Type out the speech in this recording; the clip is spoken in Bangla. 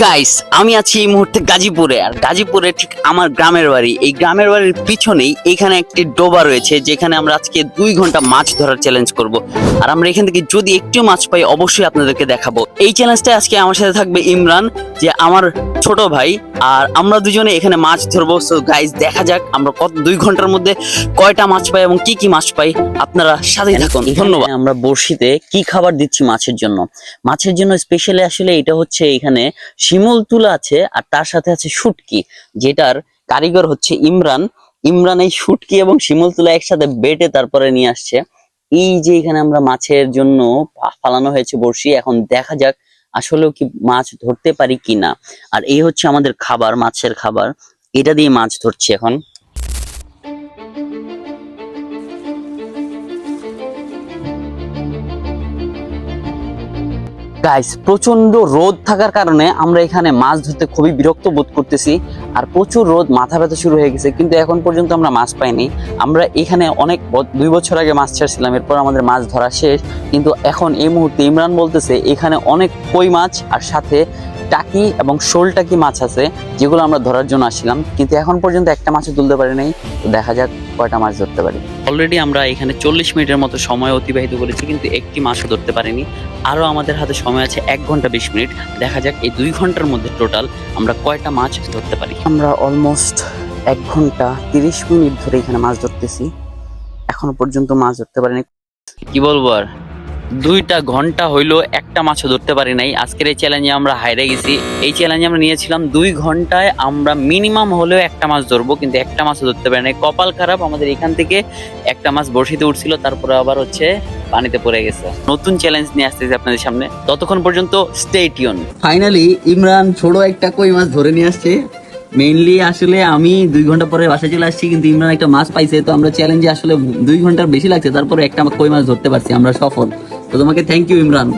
গাইস, আমি আছি এই মুহূর্তে গাজীপুরে। আর গাজীপুরে ঠিক আমার গ্রামের বাড়ি। এই গ্রামের বাড়ির পিছনেই এখানে একটি ডোবা রয়েছে, যেখানে আমরা আজকে 2 ঘন্টা মাছ ধরার চ্যালেঞ্জ করব। আর আমরা এখান থেকে যদি একটু মাছ পাই অবশ্যই আপনাদেরকে দেখাবো। এই চ্যালেঞ্জটা আজকে আমার সাথে থাকবে ইমরান, যে আমার ছোট ভাই। আর আমরা দুজনে এখানে মাছ ধরবো। সো গাইস, দেখা যাক আমরা কত 2 ঘন্টার মধ্যে কয়টা মাছ পাই এবং কি কি মাছ পাই। আপনারা সাথেই থাকুন। ধন্যবাদ। আমরা বড়শিতে কি খাবার দিচ্ছি মাছের জন্য? মাছের জন্য স্পেশালি আসলে এটা হচ্ছে এখানে শিমুল তুলা আছে, আর তার সাথে আছে শুটকি, যেটার কারিগর হচ্ছে ইমরান। ইমরান এই শুটকি এবং শিমুল তুলা একসাথে বেটে তারপরে নিয়ে আসছে। এই যে এখানে আমরা মাছের জন্য ফালানো হয়েছে বড়শি, এখন দেখা যাক আসলেও কি মাছ ধরতে পারি কিনা। আর এই হচ্ছে আমাদের খাবার, মাছের খাবার। এটা দিয়ে মাছ ধরছি এখন। গাইস, প্রচন্ড রোদ থাকার কারণে আমরা এখানে মাছ ধরতে খুবই বিরক্ত বোধ করতেছি। আর প্রচুর রোদ, মাথা ব্যথা শুরু হয়ে গেছে, কিন্তু এখন পর্যন্ত আমরা মাছ পাইনি। আমরা এখানে অনেক 2 বছর আগে মাছ ছাড়ছিলাম, এরপর আমাদের মাছ ধরা শেষ। কিন্তু এখন এই মুহূর্তে ইমরান বলতেছে এখানে অনেক কই মাছ আর সাথে টাকি এবং শোল টাকি মাছ আছে, যেগুলো আমরা ধরার জন্য আসছিলাম। কিন্তু এখন পর্যন্ত একটা মাছও তুলতে পারি নাই। তো দেখা যাক কয়টা মাছ ধরতে পারি। অলরেডি আমরা এখানে 40 মিনিটের মতো সময় অতিবাহিত করেছি, কিন্তু একটি মাছও ধরতে পারিনি। আরো আমাদের হাতে সময় আছে 1 ঘন্টা 20 মিনিট। দেখা যাক এই 2 ঘন্টার মধ্যে টোটাল আমরা কয়টা মাছ ধরতে পারি। আমরা অলমোস্ট 1 ঘন্টা 30 মিনিট ধরে এখানে মাছ ধরতেছি, এখনো পর্যন্ত মাছ ধরতে পারিনি। কি বলবো আর, 2টা ঘন্টা হইলো একটা মাছও ধরতে পারি নাই। আজকের এই চ্যালেঞ্জে আমরা হাইরে গেছি। এই চ্যালেঞ্জে আমরা নিয়েছিলাম 2 ঘন্টায় আমরা মিনিমাম হলেও একটা মাছ ধরবো, কিন্তু একটা মাছও ধরতে পারি নাই। কপাল খারাপ, আমাদের এখান থেকে একটা মাছ বড়শিতে উঠছিল, তারপরে আবার হচ্ছে পানিতে পড়ে গেছে। নতুন চ্যালেঞ্জ নিয়ে আসতেছি আপনাদের সামনে, ততক্ষণ পর্যন্ত স্টে টিউন। ফাইনালি ইমরান ছোট একটা কই মাছ ধরে নিয়ে আসছে। মেইনলি আসলে আমি 2 ঘন্টা পরে বাসায় চলে আসছি, কিন্তু ইমরান একটা মাছ পাইছে। তো আমরা চ্যালেঞ্জে আসলে 2 ঘন্টার বেশি লাগছে, তারপরে একটা কই মাছ ধরতে পারছি, আমরা সফল। তো তোমাকে থ্যাংক ইউ ইমরান।